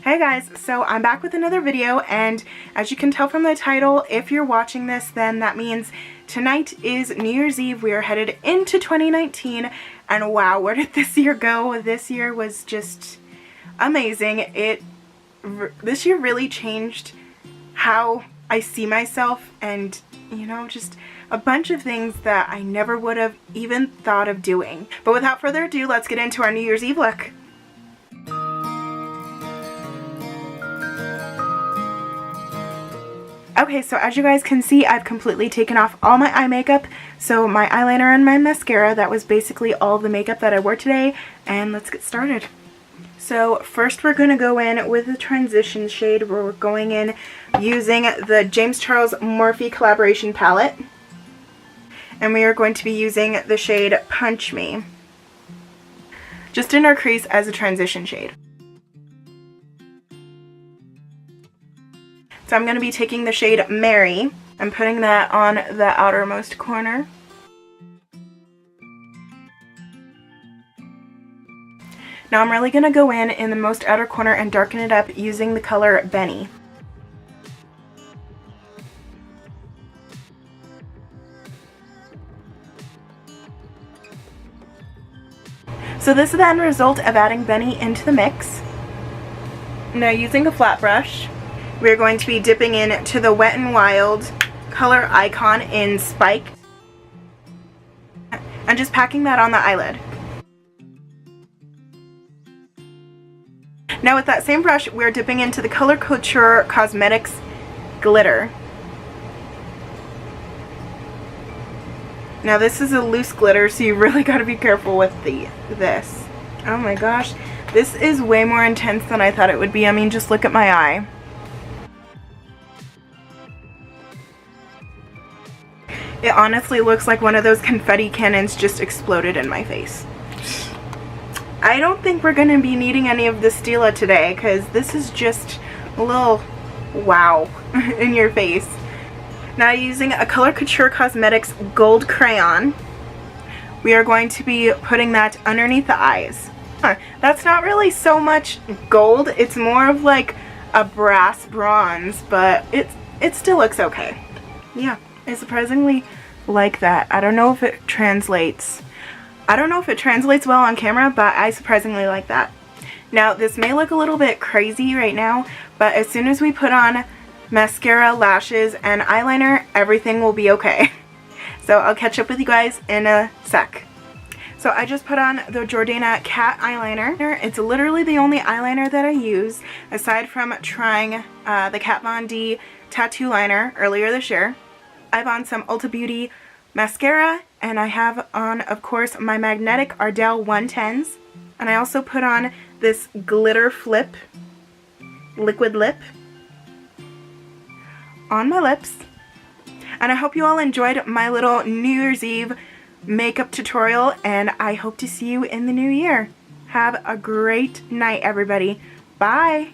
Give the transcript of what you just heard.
Hey guys, so I'm back with another video, and as you can tell from the title, if you're watching this, then that means tonight is New Year's Eve. We are headed into 2019, and wow, where did this year go? This year was just amazing. This year really changed how I see myself, and you know, just a bunch of things that I never would have even thought of doing. But without further ado, let's get into our New Year's Eve look. Okay, so as you guys can see, I've completely taken off all my eye makeup. So my eyeliner and my mascara, that was basically all the makeup that I wore today. And let's get started. So first we're going to go in with the transition shade, where we're going in using the James Charles Morphe collaboration palette. And we are going to be using the shade Punch Me, just in our crease as a transition shade. So I'm going to be taking the shade Mary and putting that on the outermost corner. Now I'm really going to go in the most outer corner and darken it up using the color Benny. So this is the end result of adding Benny into the mix. Now using a flat brush, we're going to be dipping into the Wet n Wild color Icon in Spike and just packing that on the eyelid. Now with that same brush, we're dipping into the Color Couture Cosmetics Glitter. Now this is a loose glitter, so you really got to be careful with this. Oh my gosh, this is way more intense than I thought it would be. I mean, just look at my eye. It honestly looks like one of those confetti cannons just exploded in my face. I don't think we're going to be needing any of the Stila today, because this is just a little wow in your face. Now using a Color Couture Cosmetics Gold Crayon, we are going to be putting that underneath the eyes. That's not really so much gold, it's more of like a brass bronze, but it still looks okay. Yeah. I surprisingly like that. I don't know if it translates. I don't know if it translates well on camera, but I surprisingly like that. Now, this may look a little bit crazy right now, but as soon as we put on mascara, lashes, and eyeliner, everything will be okay. So I'll catch up with you guys in a sec. So I just put on the Jordana Cat eyeliner. It's literally the only eyeliner that I use, aside from trying the Kat Von D tattoo liner earlier this year. I have on some Ulta Beauty mascara, and I have on, of course, my Magnetic Ardell 110s. And I also put on this Glitter Flip liquid lip on my lips. And I hope you all enjoyed my little New Year's Eve makeup tutorial, and I hope to see you in the new year. Have a great night, everybody. Bye!